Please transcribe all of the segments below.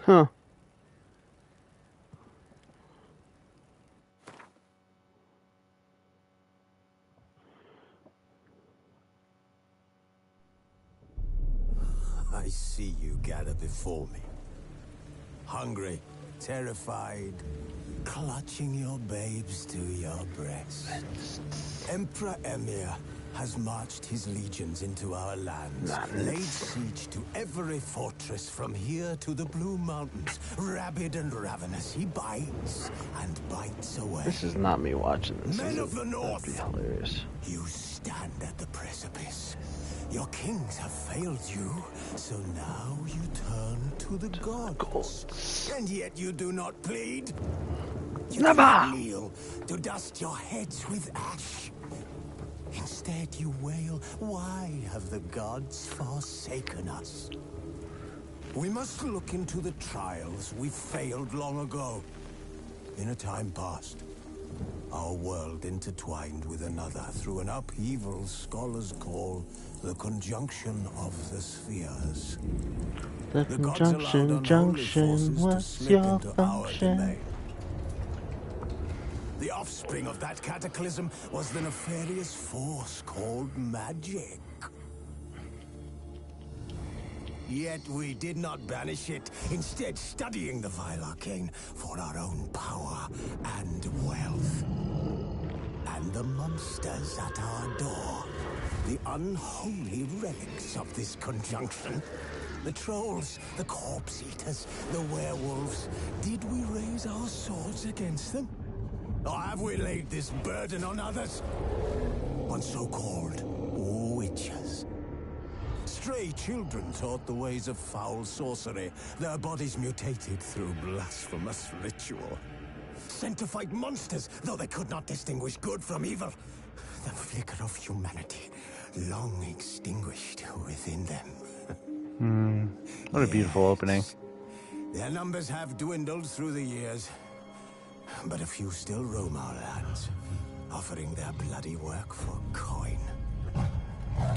Huh. I see you gather before me. Hungry, terrified, clutching your babes to your breast. Emperor Emir has marched his legions into our lands, laid siege to every fortress from here to the Blue Mountains. Rabid and ravenous, he bites and bites away. This is not me watching this. Men of the North, that'd be hilarious. you stand at the precipice. Your kings have failed you, so now you turn to the gods. And yet you do not plead. You do not kneel to dust your heads with ash. Instead you wail, why have the gods forsaken us? We must look into the trials we failed long ago. In a time past, our world intertwined with another through an upheaval scholars call the conjunction of the spheres. The conjunction, what's your function? The offspring of that cataclysm was the nefarious force called magic. Yet we did not banish it, instead studying the vile arcane for our own power and wealth. And the monsters at our door, the unholy relics of this conjunction. The trolls, the corpse eaters, the werewolves. Did we raise our swords against them? Or have we laid this burden on others? On so-called witches. Stray children taught the ways of foul sorcery, their bodies mutated through blasphemous ritual. Sent to fight monsters, though they could not distinguish good from evil. The flicker of humanity, long extinguished within them. What a beautiful opening. Their numbers have dwindled through the years, but a few still roam our lands, offering their bloody work for coin.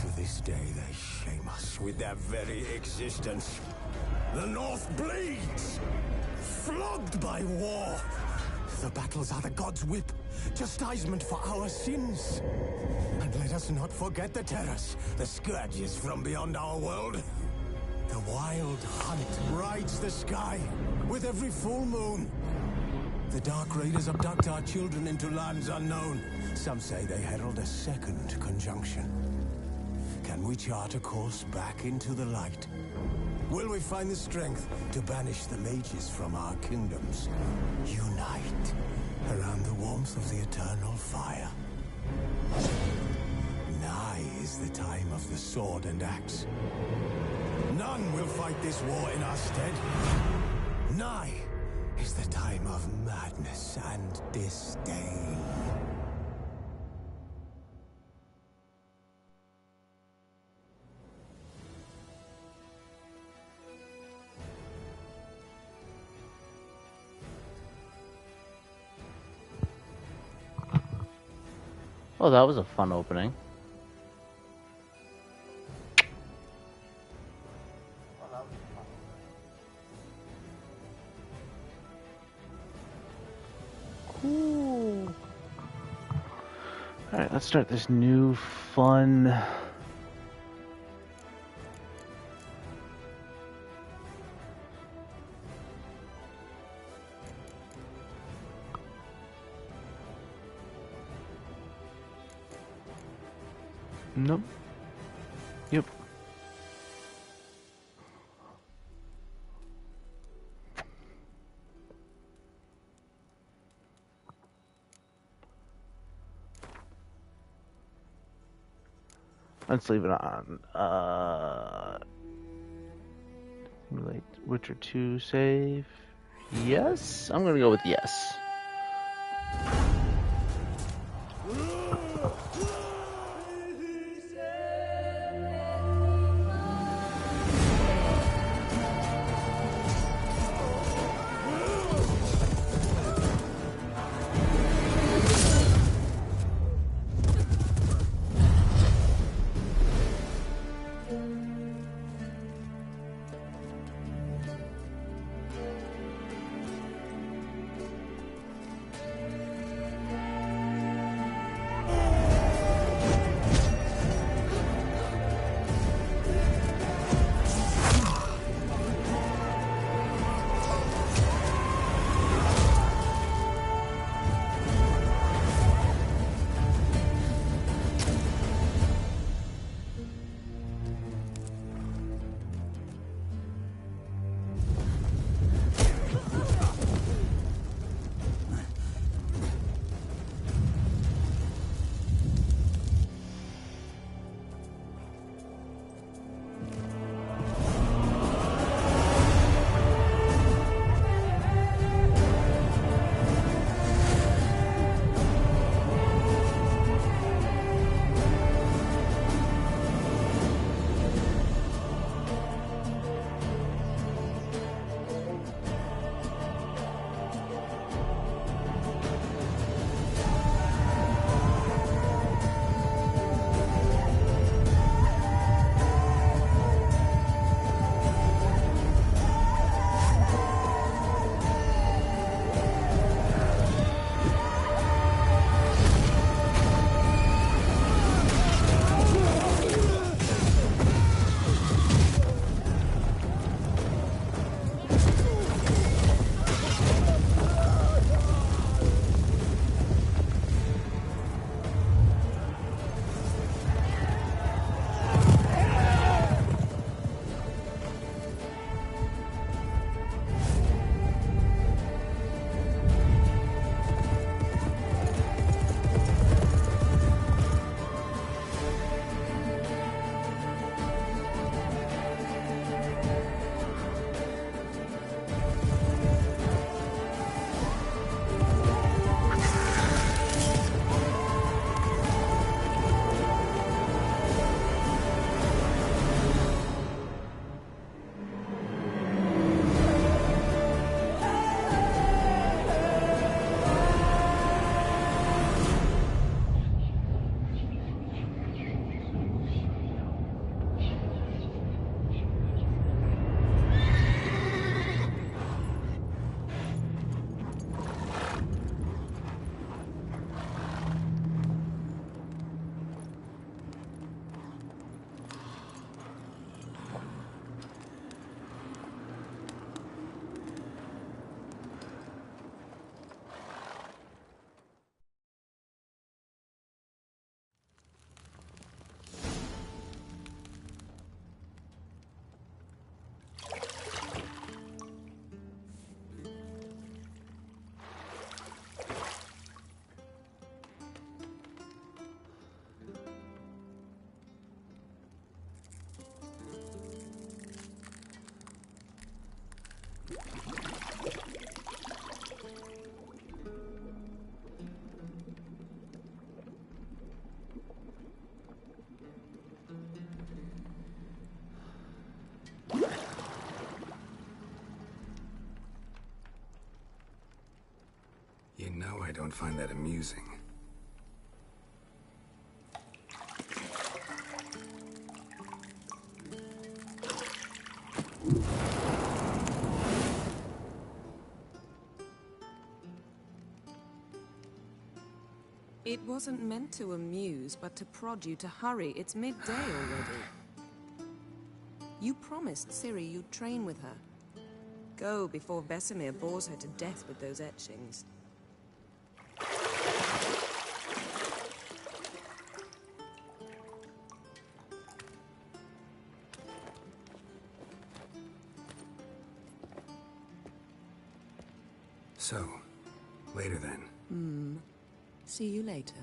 To this day, they shame us with their very existence. The North bleeds, flogged by war. The battles are the gods' whip, chastisement for our sins. And let us not forget the terrors, the scourges from beyond our world. The wild hunt rides the sky with every full moon. The Dark Raiders abduct our children into lands unknown. Some say they herald a second conjunction. Can we chart a course back into the light? Will we find the strength to banish the mages from our kingdoms? Unite around the warmth of the eternal fire. Nigh is the time of the sword and axe. None will fight this war in our stead. Nigh is the time of madness and disdain. Oh, that was a fun opening. Cool. Alright, let's start this new fun... Nope. Yep. Let's leave it on. Simulate Witcher 2 save. Yes? I'm gonna go with yes. won't find that amusing. It wasn't meant to amuse, but to prod you to hurry. It's midday already. You promised Ciri you'd train with her. Go before Vesemir bores her to death with those etchings. So, later then. See you later.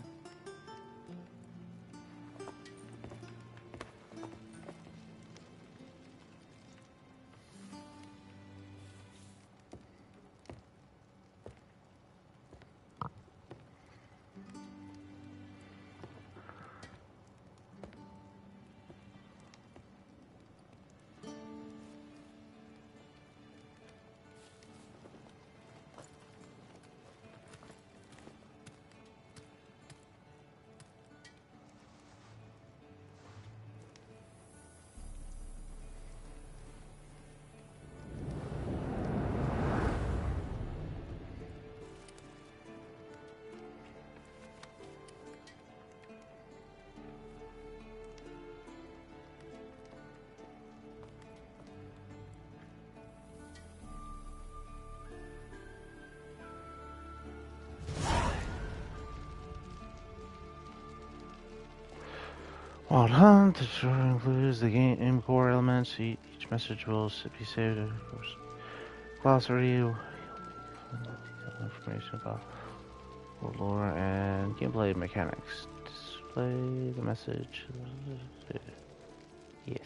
Wild Hunt, the story includes the game core elements. Each message will be saved. Of course, glossary, information about lore and gameplay mechanics. Display the message. Yes.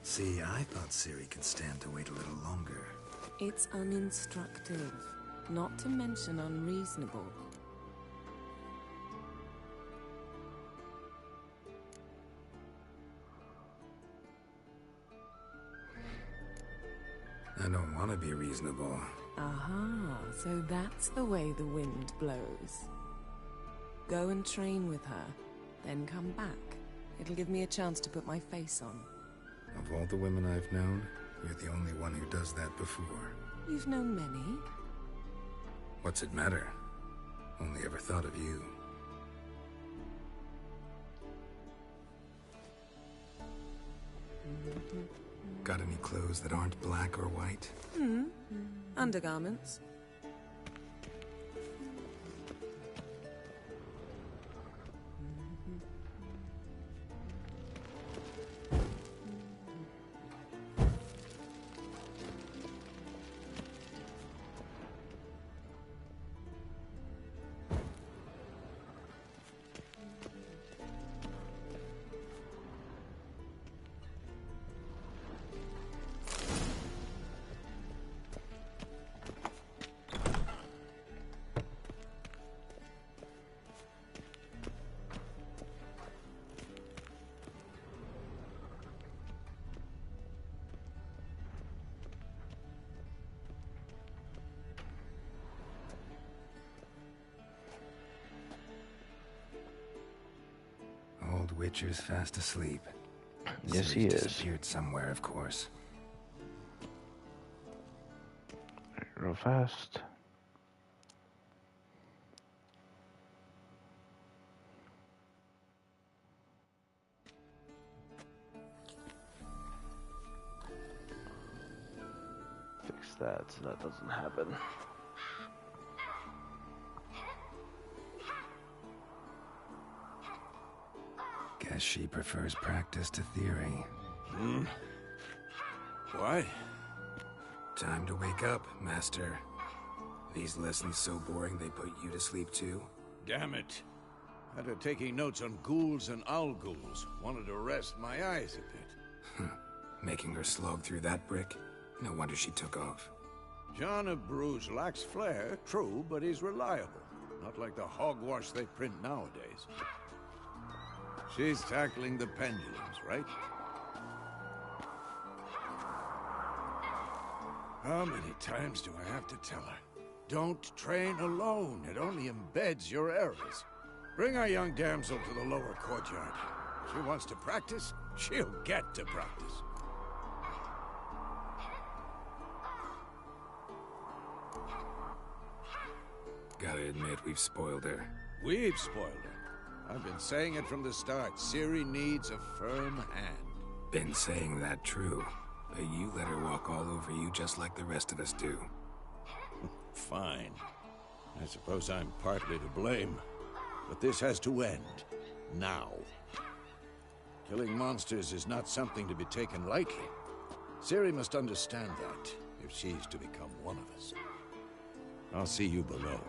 See, I thought Ciri could stand to wait a little longer. It's uninstructive, not to mention unreasonable. I don't want to be reasonable. Aha, so that's the way the wind blows. Go and train with her, then come back. It'll give me a chance to put my face on. Of all the women I've known, you're the only one who does that before. You've known many. What's it matter? Only ever thought of you. Got any clothes that aren't black or white? Undergarments. Old Witcher's fast asleep. Yes, Ciri's he is. disappeared somewhere, of course. Real fast. Fix that so that doesn't happen. Guess she prefers practice to theory. What? Time to wake up, Master. These lessons so boring they put you to sleep too? Damn it. After taking notes on ghouls and owl ghouls, wanted to rest my eyes a bit. Making her slog through that brick? No wonder she took off. John of Bruges lacks flair, true, but he's reliable. Not like the hogwash they print nowadays. She's tackling the pendulums, right? How many times do I have to tell her? Don't train alone. It only embeds your errors. Bring our young damsel to the lower courtyard. She wants to practice, she'll get to practice. Gotta admit, we've spoiled her. We've spoiled her. I've been saying it from the start. Ciri needs a firm hand. Been saying that true. But you let her walk all over you just like the rest of us do. Fine. I suppose I'm partly to blame. But this has to end. Now. Killing monsters is not something to be taken lightly. Ciri must understand that, if she's to become one of us. I'll see you below.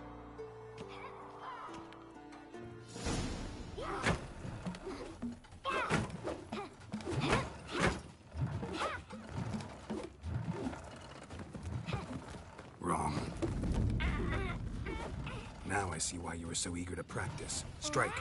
Wrong. Now I see why you were so eager to practice. Strike.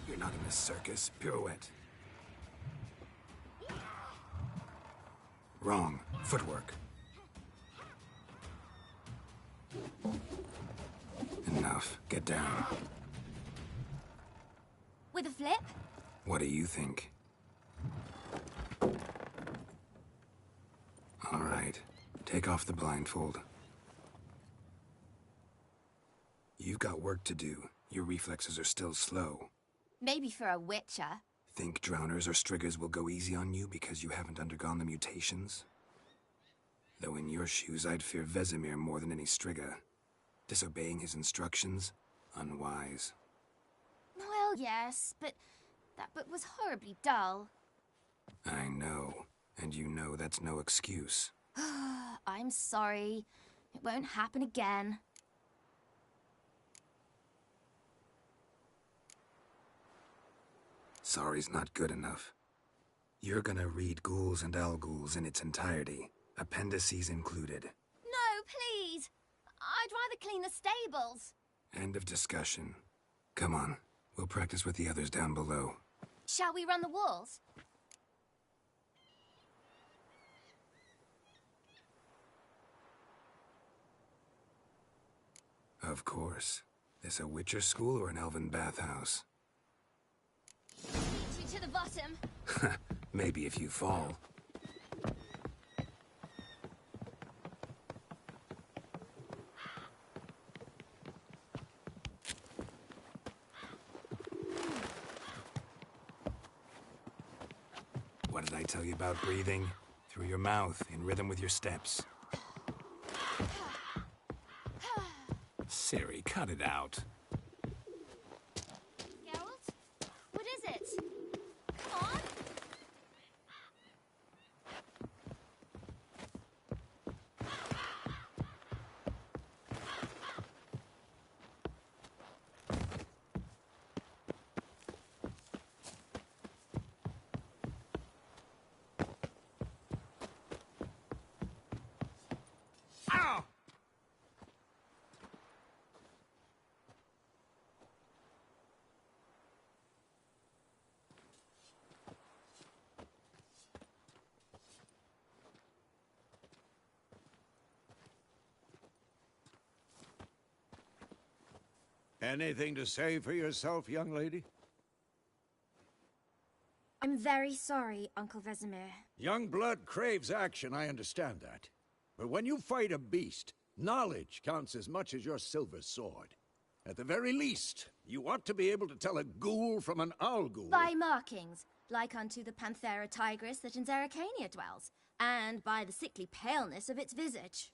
You're not in a circus. Pirouette. Wrong. Footwork. Enough. Get down. With a flip? What do you think? All right. Take off the blindfold. You've got work to do. Your reflexes are still slow. Maybe for a witcher. Think drowners or striggers will go easy on you because you haven't undergone the mutations? Though in your shoes, I'd fear Vesemir more than any strigger. Disobeying his instructions? Unwise. Well, yes, but that book was horribly dull. I know. And you know that's no excuse. I'm sorry. It won't happen again. Sorry's not good enough. You're gonna read Ghouls and Alghouls in its entirety, appendices included. No, please! I'd rather clean the stables. End of discussion. Come on, we'll practice with the others down below. Shall we run the walls? Of course. This a Witcher school or an elven bathhouse? Beat you to the bottom. Maybe if you fall. What did I tell you about breathing? Through your mouth, in rhythm with your steps. Ciri, cut it out. Geralt? What is it? Come on! Ow! Anything to say for yourself, young lady? I'm very sorry, Uncle Vesemir. Young blood craves action, I understand that. But when you fight a beast, knowledge counts as much as your silver sword. At the very least, you ought to be able to tell a ghoul from an Alghoul. By markings, like unto the Panthera tigris that in Zerrikania dwells, and by the sickly paleness of its visage.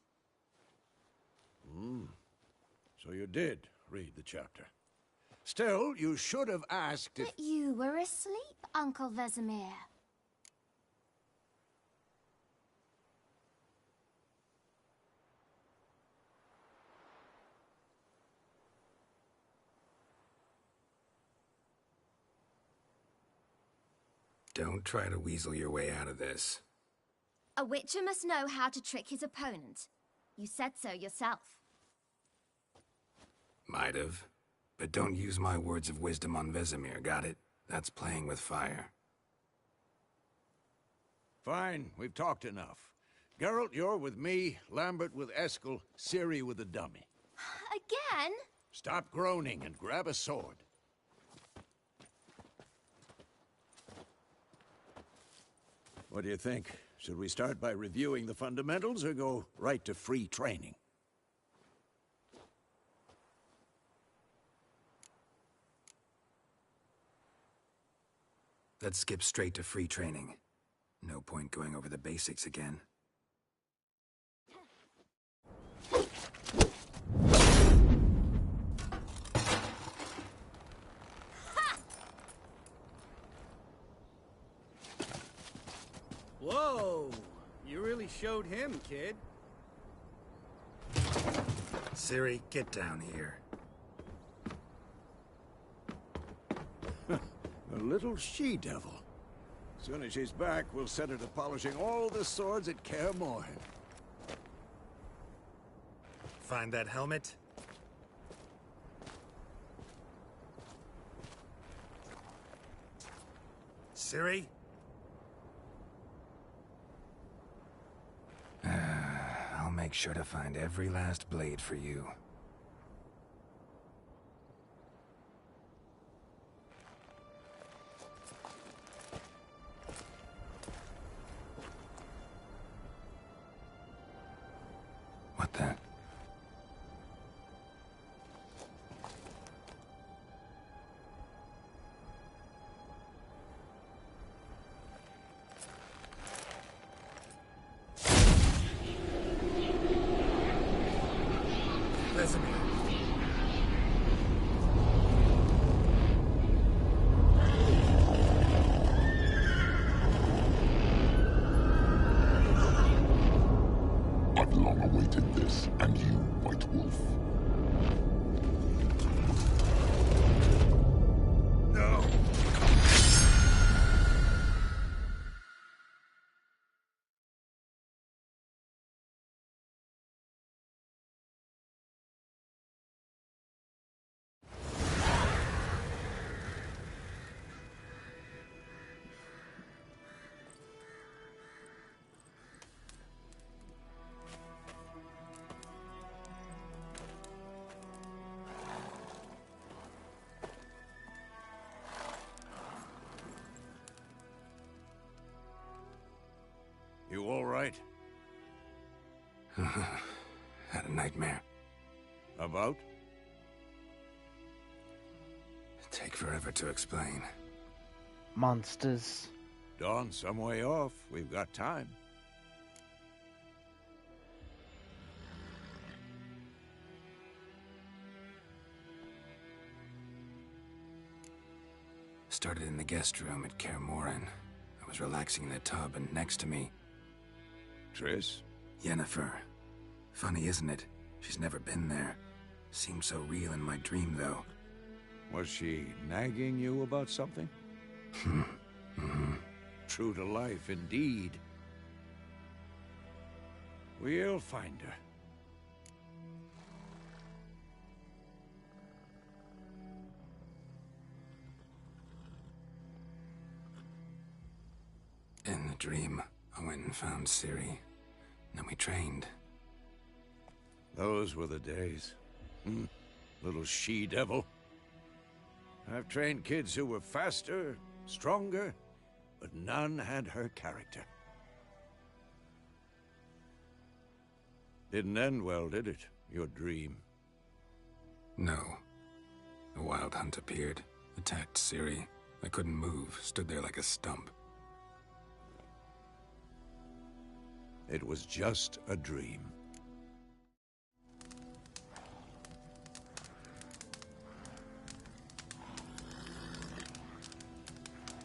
So you did read the chapter. Still, you should have asked if... But you were asleep, Uncle Vesemir. Don't try to weasel your way out of this. A witcher must know how to trick his opponent. You said so yourself. Might have. But don't use my words of wisdom on Vesemir, got it? That's playing with fire. Fine, we've talked enough. Geralt, you're with me, Lambert with Eskel, Ciri with the dummy. Again? Stop groaning and grab a sword. What do you think? Should we start by reviewing the fundamentals or go right to free training? Let's skip straight to free training. No point going over the basics again. Whoa! You really showed him, kid. Ciri, get down here. A little she-devil. Soon as she's back, we'll set her to polishing all the swords at Kaer Morhen. Find that helmet? Ciri? I'll make sure to find every last blade for you. What the? Vesemir. I've long awaited this, and you, White Wolf. No! You all right? Had a nightmare. About? Take forever to explain. Monsters. Dawn's some way off. We've got time. Started in the guest room at Kaer Morhen. I was relaxing in the tub, and next to me, Triss? Yennefer. Funny, isn't it? She's never been there. Seemed so real in my dream, though. Was she nagging you about something? True to life, indeed. We'll find her. In the dream, I went and found Ciri. Then we trained. Those were the days. Little she-devil. I've trained kids who were faster, stronger, but none had her character. Didn't end well, did it? Your dream? No. A wild hunt appeared, attacked Ciri. I couldn't move, stood there like a stump. It was just a dream.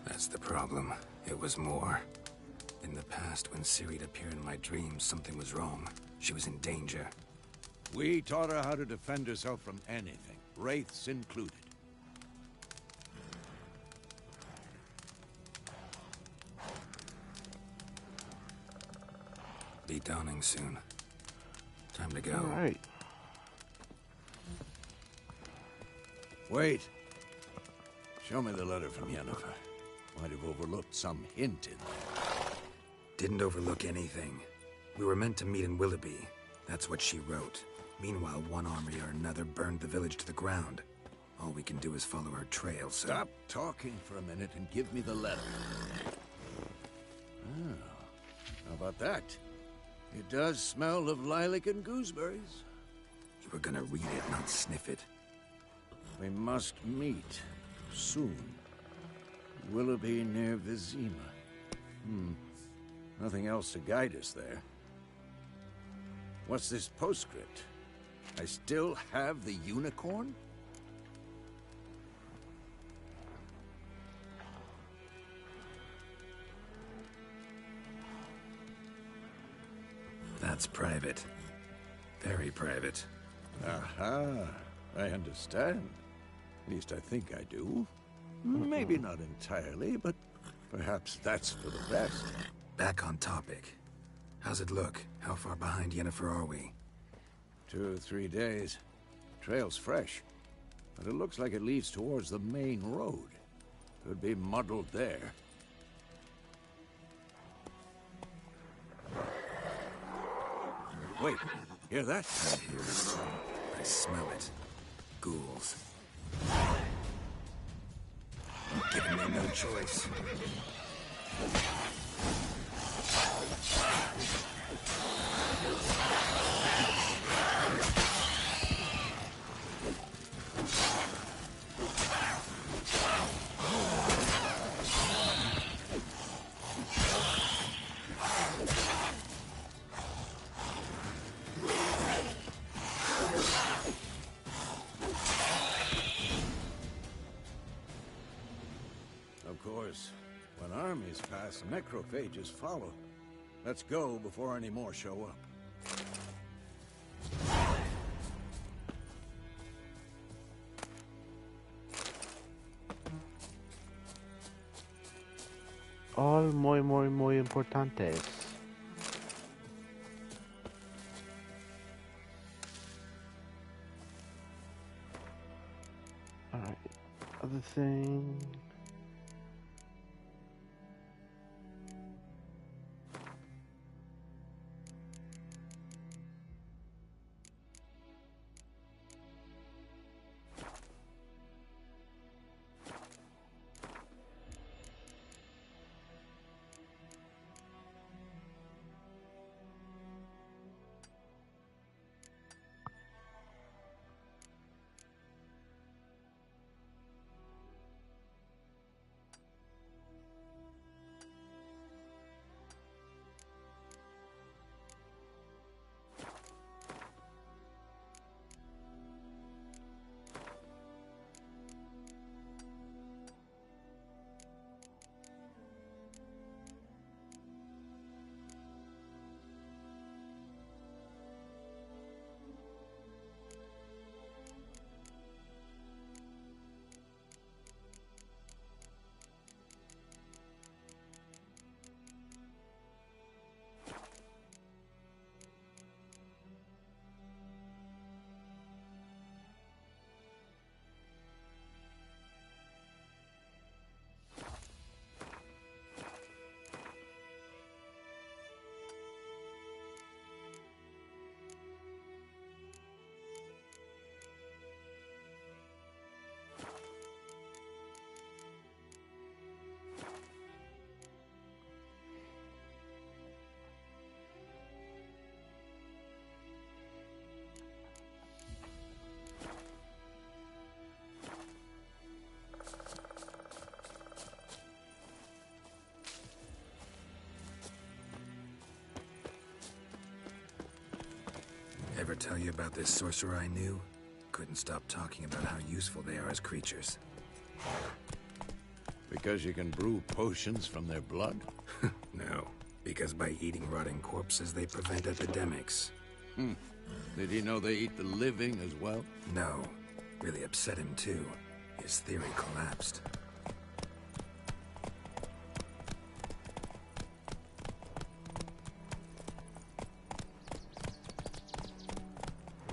That's the problem. It was more. In the past, when Ciri'd appear in my dreams, something was wrong. She was in danger. We taught her how to defend herself from anything, wraiths included. be dawning soon. Time to go. All right. Wait. Show me the letter from Yennefer. Might have overlooked some hint in there. Didn't overlook anything. We were meant to meet in Willoughby. That's what she wrote. Meanwhile, one army or another burned the village to the ground. All we can do is follow her trail, so... Stop talking for a minute and give me the letter. Oh, how about that? It does smell of lilac and gooseberries. You were gonna read it, not sniff it. We must meet soon. Willoughby near Vizima. Nothing else to guide us there. What's this postscript? I still have the unicorn? That's private. Very private. Aha, I understand. At least I think I do. Maybe not entirely, but perhaps that's for the best. Back on topic. How's it look? How far behind Yennefer are we? 2 or 3 days. Trail's fresh, but it looks like it leads towards the main road. Could be muddled there. Wait, hear that? I hear it. I smell it. Ghouls. Giving me no choice. Of course, when armies pass, necrophages follow. Let's go before any more show up. All muy importantes. Alright. Other thing. Ever tell you about this sorcerer I knew? Couldn't stop talking about how useful they are as creatures. Because you can brew potions from their blood? No, because by eating rotting corpses, they prevent epidemics. Did he know they eat the living as well? No. Really upset him, too. His theory collapsed.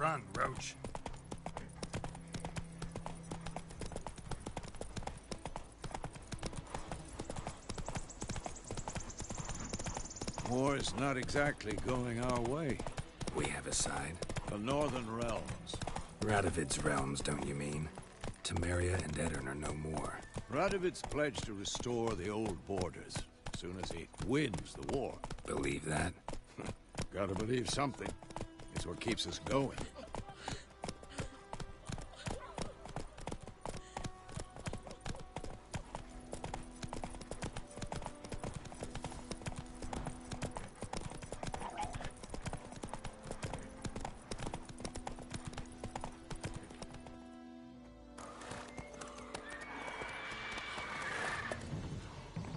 Run, Roach. War's not exactly going our way. We have a side. The Northern Realms. Radovid's realms, don't you mean? Temeria and Edirn are no more. Radovid's pledged to restore the old borders as soon as he wins the war. Believe that? Gotta believe something. It's what keeps us going.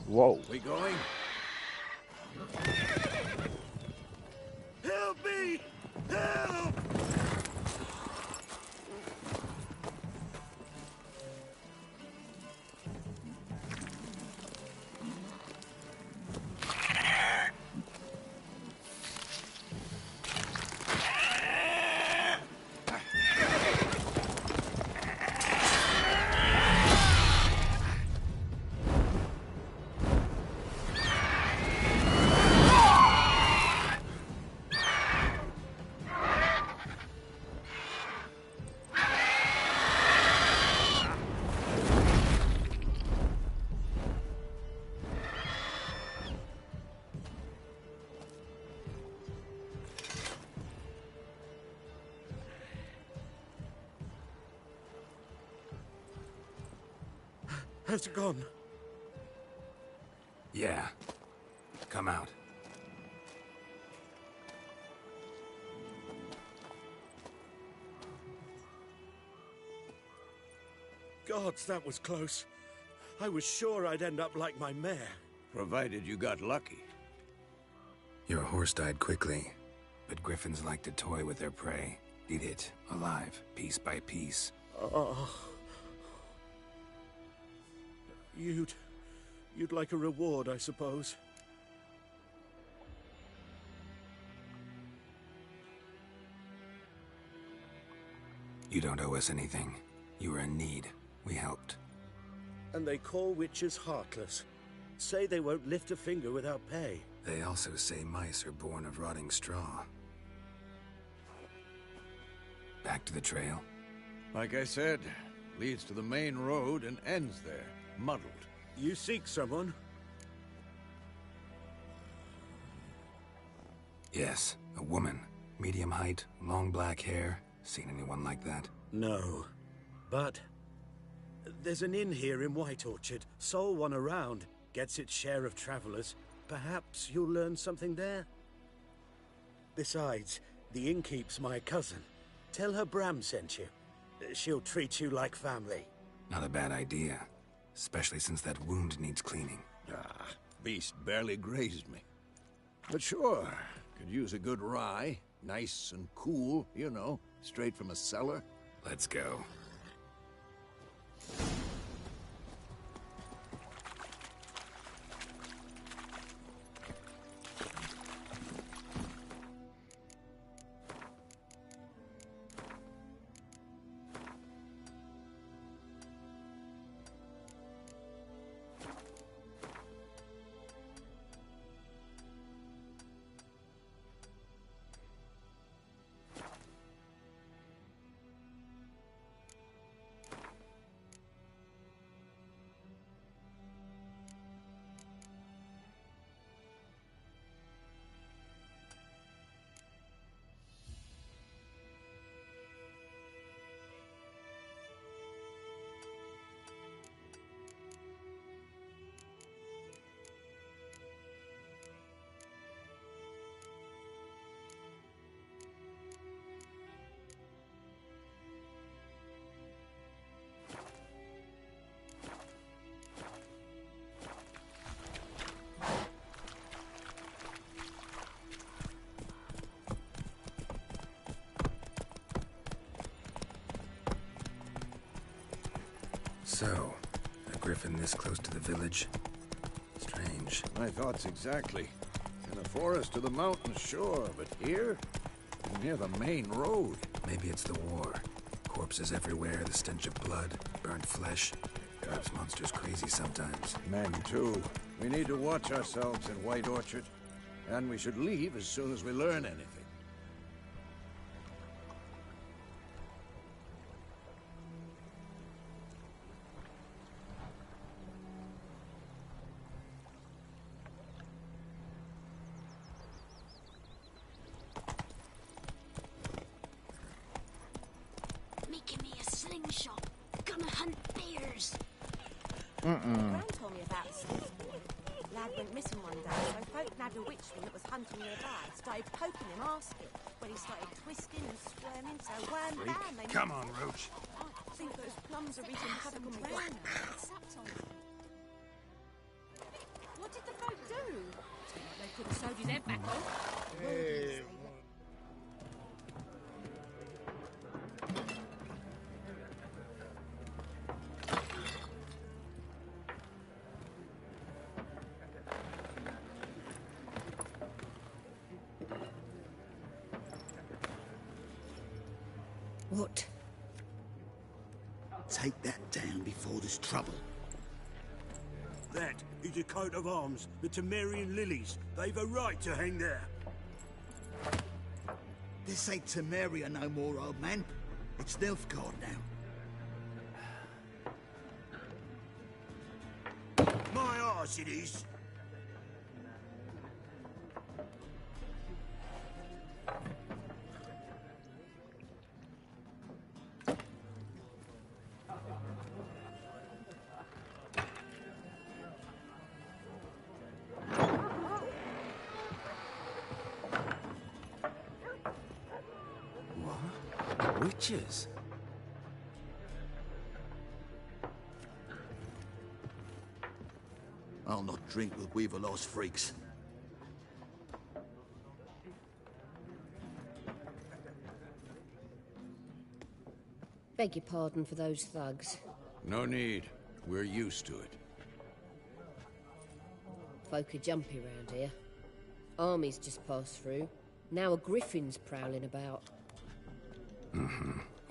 Whoa. We going? Help me! Help! Has it gone? Yeah. Come out. Gods, that was close. I was sure I'd end up like my mare. Provided you got lucky. Your horse died quickly, but griffins like to toy with their prey. Eat it, alive, piece by piece. Oh. You'd like a reward, I suppose. You don't owe us anything. You were in need. We helped. And they call witches heartless. Say they won't lift a finger without pay. They also say mice are born of rotting straw. Back to the trail? Like I said, leads to the main road and ends there, muddled. You seek someone? Yes, a woman. Medium height, long black hair. Seen anyone like that? No. But there's an inn here in White Orchard. Sole one around. Gets its share of travelers. Perhaps you'll learn something there? Besides, the innkeep's my cousin. Tell her Bram sent you. She'll treat you like family. Not a bad idea. Especially since that wound needs cleaning. Ah, beast barely grazed me. But sure, could use a good rye. Nice and cool, you know, straight from a cellar. Let's go. So, a griffin this close to the village? Strange. My thoughts exactly. In the forest or the mountains, sure, but here? Near the main road. Maybe it's the war. Corpses everywhere, the stench of blood, burnt flesh. Drives monsters crazy sometimes. Men, too. We need to watch ourselves in White Orchard. And we should leave as soon as we learn anything. Making me a slingshot. Gonna hunt bears. Gran told me about this. Lad went missing one day, so folk nabbed a witchman that was hunting nearby. Started poking him, asking. When he started twisting and squirming, so wham bam, they... Come on, Roach. I think those plums are reaching Padagon Brown. What did the folk do? They could have sewed his head back on. What? Take that down before there's trouble. That is a coat of arms, the Temerian lilies. They've a right to hang there. This ain't Temeria no more, old man. It's Nilfgaard now. My arse it is. Witches? I'll not drink with Weaverlaw's freaks. Beg your pardon for those thugs. No need. We're used to it. Folk are jumpy round here. Armies just passed through. Now a griffin's prowling about.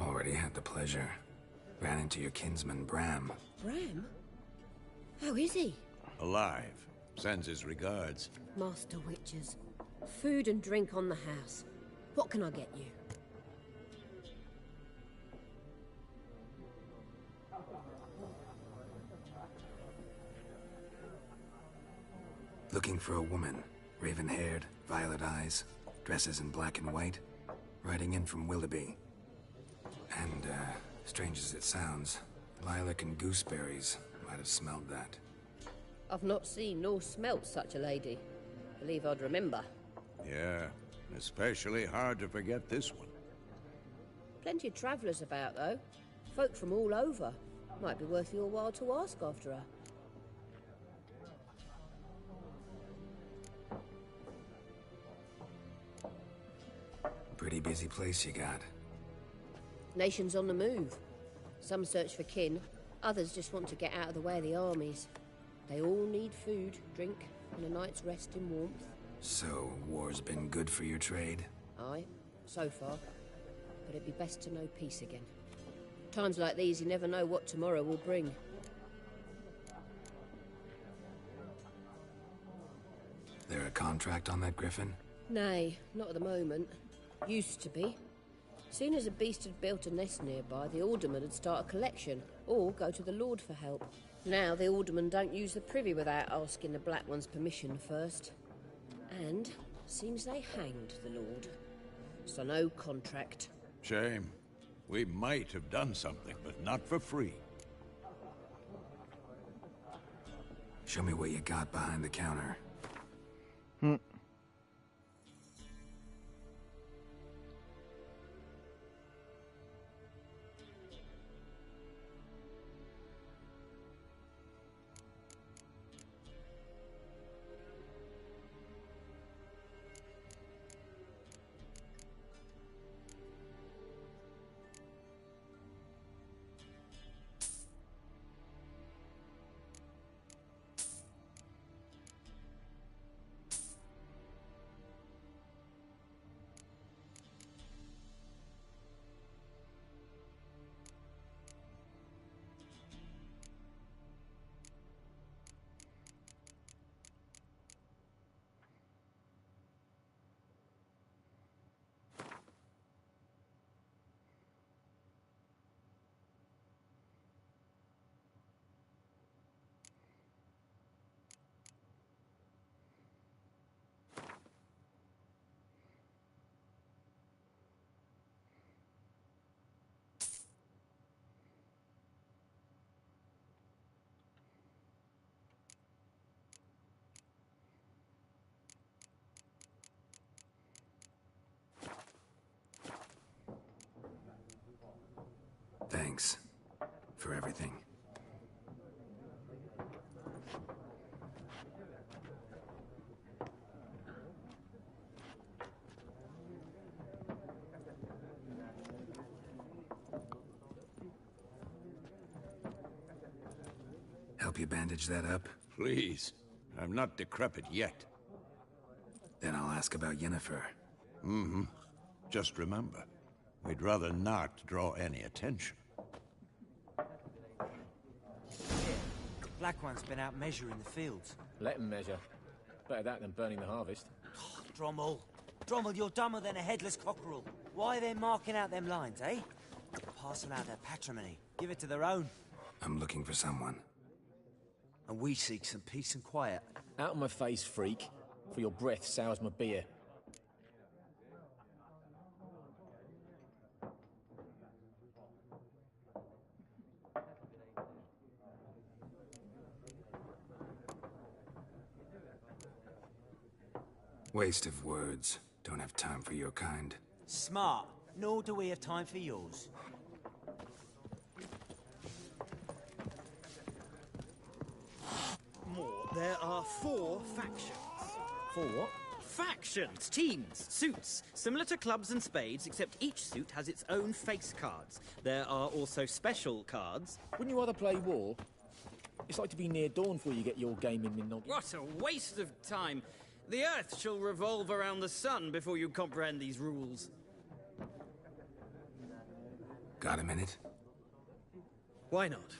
Already had the pleasure. Ran into your kinsman, Bram. Bram? How is he? Alive. Sends his regards. Master Witches. Food and drink on the house. What can I get you? Looking for a woman. Raven-haired, violet eyes, dresses in black and white. Riding in from Willoughby. And, strange as it sounds, lilac and gooseberries might have smelled that. I've not seen nor smelt such a lady. Believe I'd remember. Yeah, especially hard to forget this one. Plenty of travellers about, though. Folk from all over. Might be worth your while to ask after her. Pretty busy place you got. Nations on the move. Some search for kin, others just want to get out of the way of the armies. They all need food, drink, and a night's rest in warmth. So, war's been good for your trade? Aye, so far. But it'd be best to know peace again. Times like these, you never know what tomorrow will bring. There a contract on that griffin? Nay, not at the moment. Used to be. Soon as a beast had built a nest nearby, the alderman would start a collection, or go to the Lord for help. Now the aldermen don't use the privy without asking the Black One's permission first. And seems they hanged the Lord. So no contract. Shame. We might have done something, but not for free. Show me what you got behind the counter. for everything. Help you bandage that up? Please. I'm not decrepit yet. Then I'll ask about Yennefer. Mm-hmm. Just remember, we'd rather not draw any attention. Black One's been out measuring the fields. Let him measure. Better that than burning the harvest. Oh, Drommel. Drommel, you're dumber than a headless cockerel. Why are they marking out them lines, eh? Parcel out their patrimony. Give it to their own. I'm looking for someone. And we seek some peace and quiet. Out of my face, freak. For your breath sours my beer. Waste of words. Don't have time for your kind. Smart. Nor do we have time for yours. There are 4 factions. 4 what? Factions, teams, suits, similar to clubs and spades, except each suit has its own face cards. There are also special cards. Wouldn't you rather play war? It's like to be near dawn before you get your game in Minogi. What a waste of time! The Earth shall revolve around the sun before you comprehend these rules. Got a minute? Why not?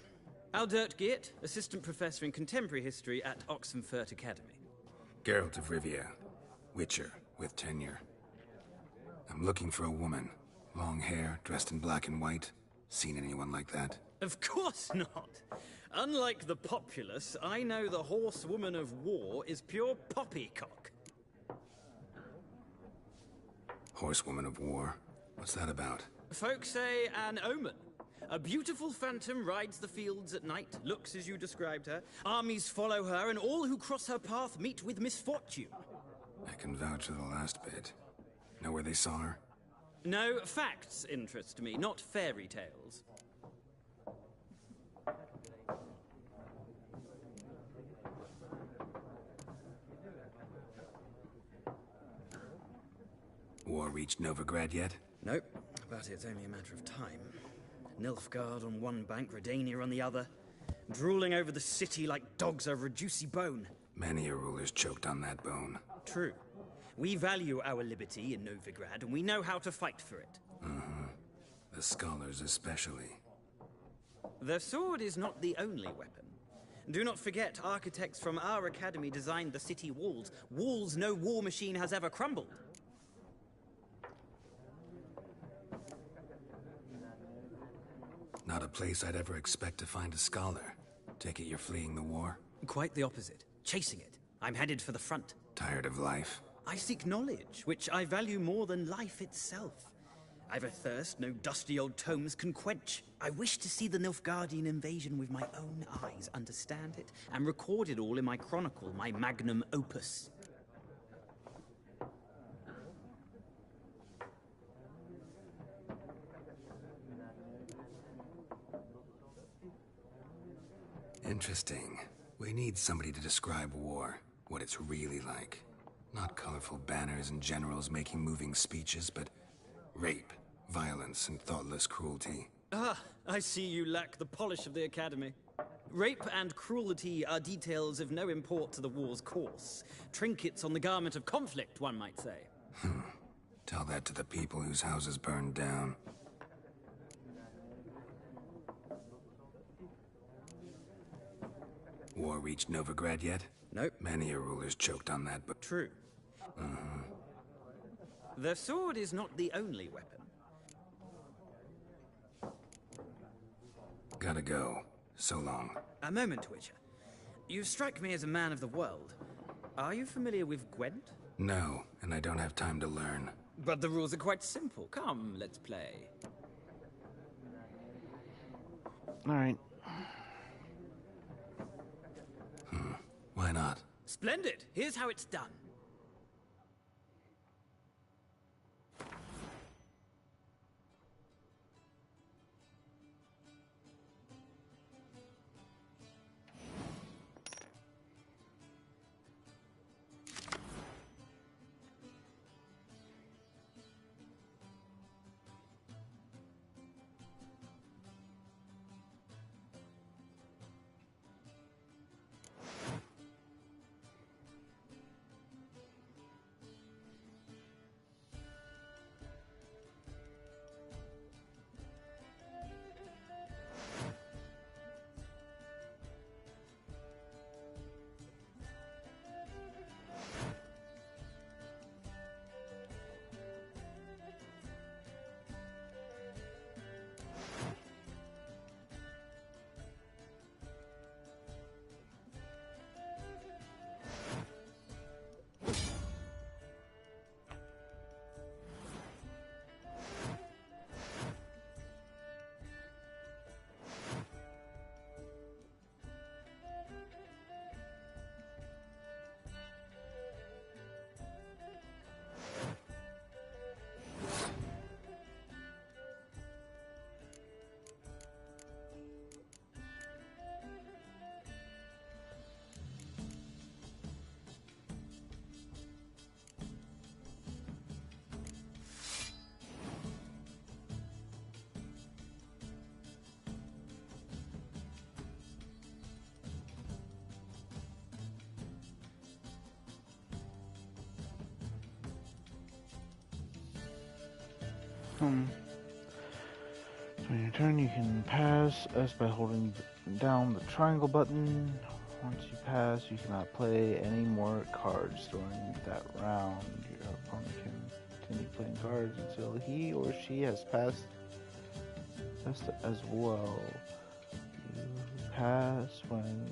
Aldert Geert, Assistant Professor in Contemporary History at Oxenfurt Academy. Geralt of Rivia. Witcher, with tenure. I'm looking for a woman. Long hair, dressed in black and white. Seen anyone like that? Of course not! Unlike the populace, I know the horsewoman of war is pure poppycock. Horsewoman of war? What's that about? Folk say an omen. A beautiful phantom rides the fields at night, looks as you described her. Armies follow her, and all who cross her path meet with misfortune. I can vouch for the last bit. Know where they saw her? No, facts interest me, not fairy tales. War reached Novigrad yet? Nope, but it's only a matter of time. Nilfgaard on one bank, Redania on the other. Drooling over the city like dogs over a juicy bone. Many a ruler's choked on that bone. True. We value our liberty in Novigrad, and we know how to fight for it. Uh-huh. The scholars especially. The sword is not the only weapon. Do not forget, architects from our academy designed the city walls. Walls no war machine has ever crumbled. Not a place I'd ever expect to find a scholar. Take it you're fleeing the war? Quite the opposite. Chasing it. I'm headed for the front. Tired of life? I seek knowledge, which I value more than life itself. I've a thirst no dusty old tomes can quench. I wish to see the Nilfgaardian invasion with my own eyes, understand it, and record it all in my chronicle, my magnum opus. Interesting. We need somebody to describe war, what it's really like. Not colorful banners and generals making moving speeches, but rape, violence, and thoughtless cruelty. Ah, I see you lack the polish of the Academy. Rape and cruelty are details of no import to the war's course. Trinkets on the garment of conflict, one might say. Tell that to the people whose houses burned down. War reached Novigrad yet? Nope. Many a ruler's choked on that, but... True. Uh-huh. The sword is not the only weapon. Gotta go. So long. A moment, Witcher. You strike me as a man of the world. Are you familiar with Gwent? No, and I don't have time to learn. But the rules are quite simple. Come, let's play. Alright. Why not? Splendid! Here's how it's done. On your turn, you can pass S by holding down the triangle button. Once you pass, you cannot play any more cards during that round. Your opponent can continue playing cards until he or she has passed as well. You pass when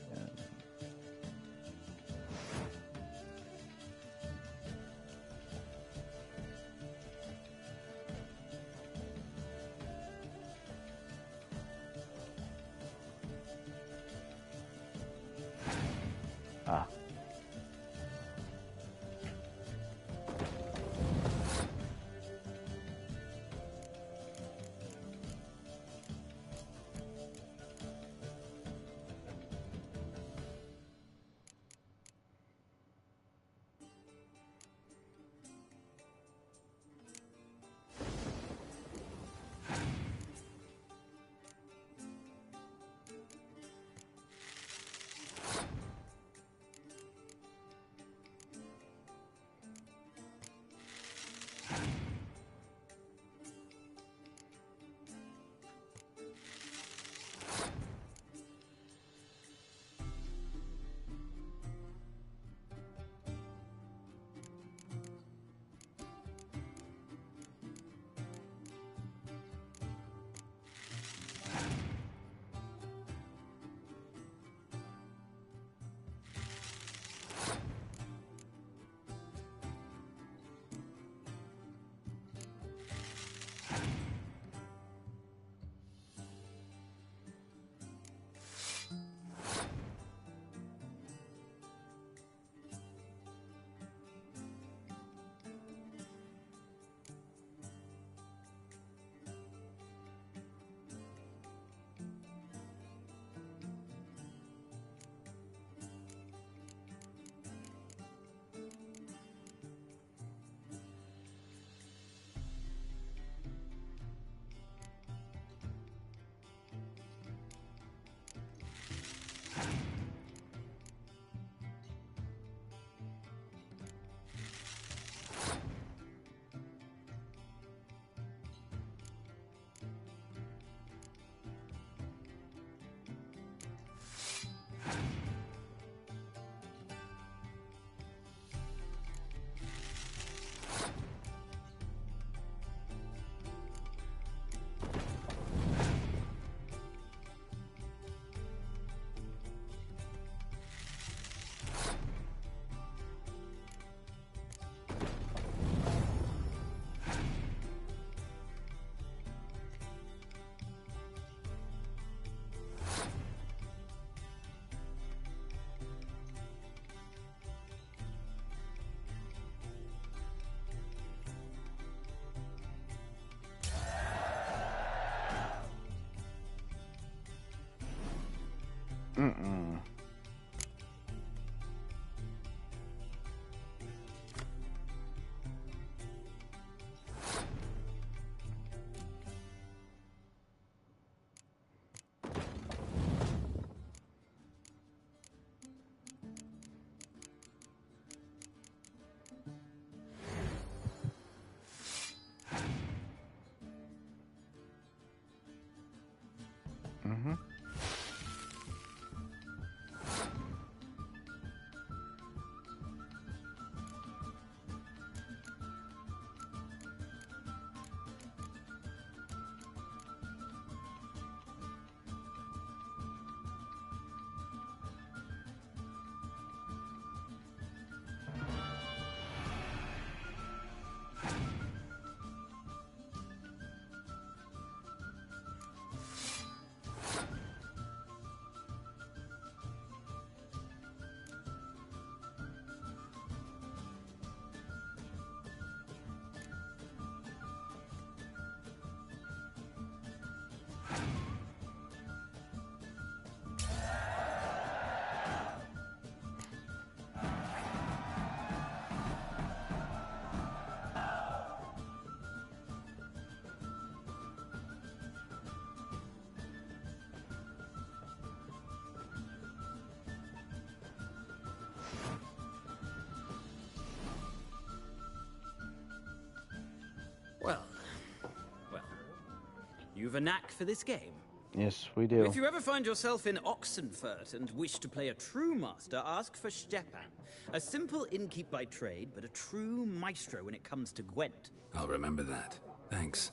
You've a knack for this game. Yes, we do. If you ever find yourself in Oxenfurt and wish to play a true master, ask for Stepan. A simple innkeep by trade, but a true maestro when it comes to Gwent. I'll remember that. Thanks.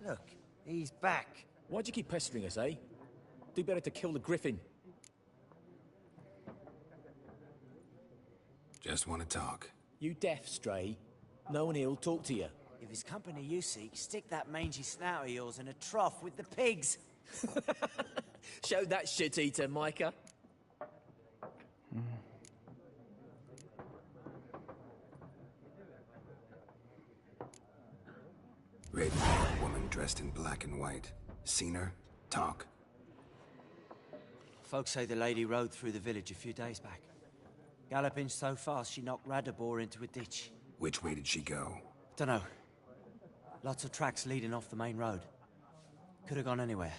Look, he's back. Why'd you keep pestering us, eh? Do better to kill the griffin. Just want to talk. You deaf, Stray? No one here'll talk to you. If it's company you seek, stick that mangy snout of yours in a trough with the pigs. Show that shit-eater, Micah. Raiden, a woman dressed in black and white. Seen her? Talk. Folks say the lady rode through the village a few days back. Galloping so fast she knocked Radabor into a ditch. Which way did she go? Dunno. Lots of tracks leading off the main road. Could have gone anywhere.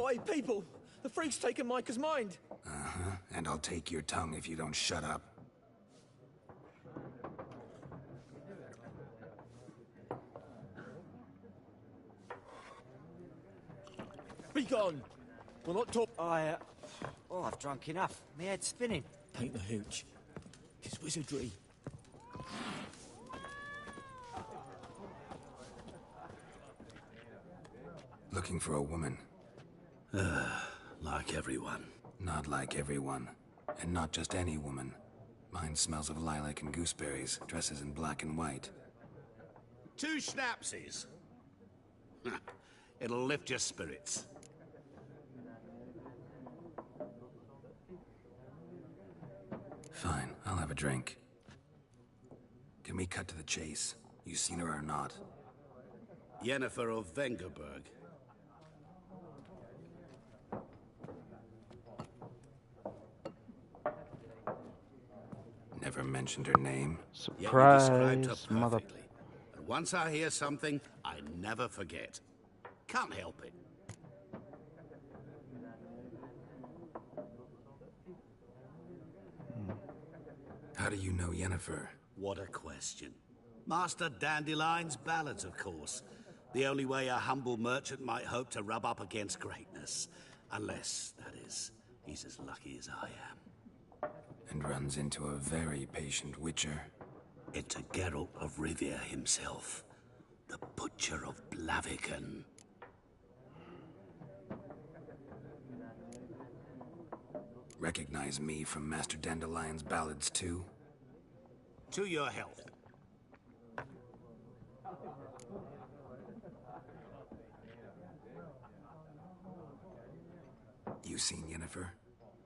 Oi, people! The freak's taken Micah's mind! Uh-huh. And I'll take your tongue if you don't shut up. Be gone! We'll not talk... I've drunk enough. My head's spinning. Paint the hooch. It's wizardry. Looking for a woman. Like everyone. Not like everyone. And not just any woman. Mine smells of lilac and gooseberries, dresses in black and white. 2 schnapsies. It'll lift your spirits. Fine, I'll have a drink. Can we cut to the chase? You seen her or not? Yennefer of Vengerberg. Never mentioned her name. Surprise, Yeah, you described her mother... perfectly. And once I hear something, I never forget. Can't help it. How do you know Yennefer? What a question. Master Dandelion's ballads, of course. The only way a humble merchant might hope to rub up against greatness. Unless, that is, he's as lucky as I am. And runs into a very patient witcher. Into Geralt of Rivia himself. The Butcher of Blaviken. Recognize me from Master Dandelion's ballads, too? To your health. You seen Yennefer?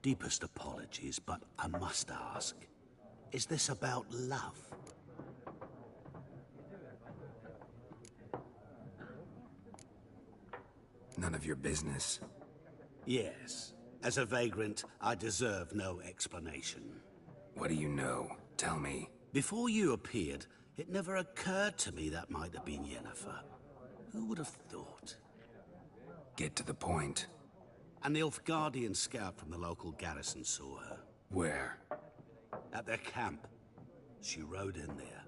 Deepest apologies, but I must ask. Is this about love? None of your business. Yes. As a vagrant, I deserve no explanation. What do you know? Tell me. Before you appeared, it never occurred to me that might have been Yennefer. Who would have thought? Get to the point. A Nilfgaardian scout from the local garrison saw her. Where? At their camp. She rode in there.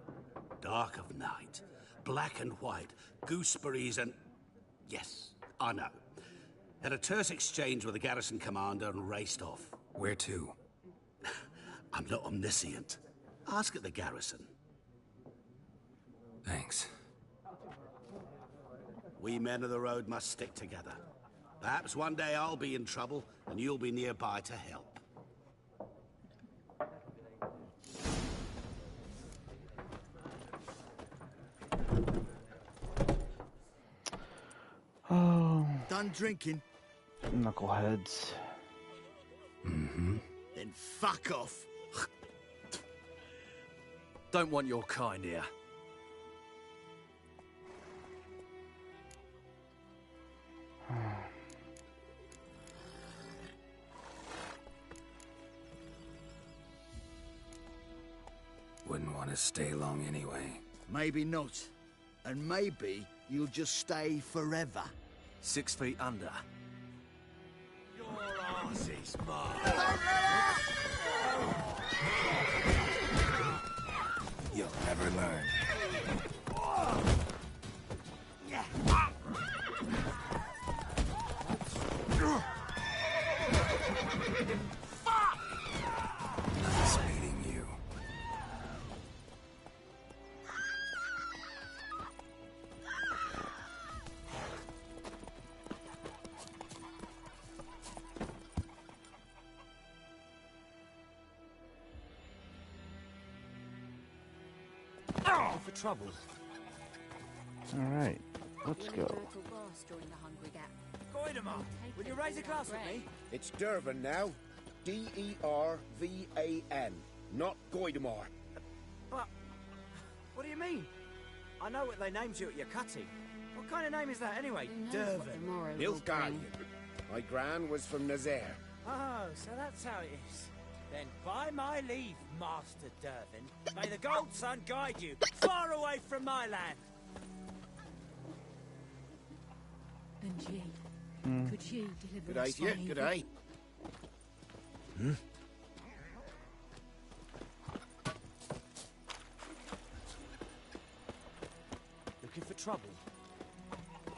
Dark of night. Black and white. Gooseberries and... Yes, I know. Had a terse exchange with the garrison commander and raced off. Where to? I'm not omniscient. Ask at the garrison. Thanks. We men of the road must stick together. Perhaps one day I'll be in trouble, and you'll be nearby to help. Oh, Done drinking? knuckleheads. Mm-hmm. Then fuck off. Don't want your kind here. Wouldn't want to stay long anyway. Maybe not. And maybe you'll just stay forever. 6 feet under. Your arse is mine. You'll never learn. Nice meeting you. For trouble. Alright, let's go. Goidemar, will you raise a glass with me? It's Dervan now. D-E-R-V-A-N, not Goidemar. But, what do you mean? I know what they named you at your cutting. What kind of name is that anyway? Dervan. Nilfgaardian. My gran was from Nazaire. Oh, so that's how it is. Then by my leave, Master Dervin, may the Gold Sun guide you far away from my land. And ye, could ye deliver Good day us to you, from good evil? day. Looking for trouble?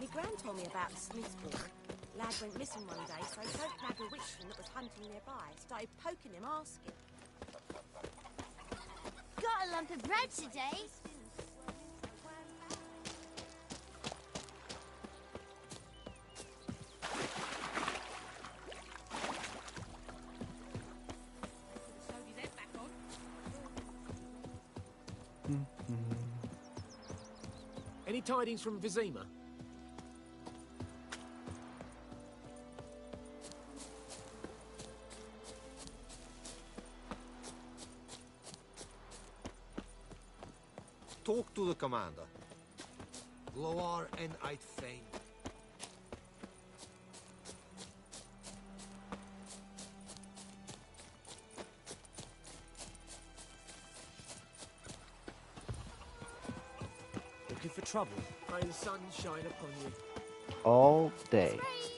My gran told me about the Smith's boy. Lad went missing one day, so folk nabbed a witchman that was hunting nearby. Started poking him, asking. Got a lump of bread today? Any tidings from Vizima? Talk to the commander. Loar and I'd fain. Looking for trouble? May the sun shine upon you. All day. Free!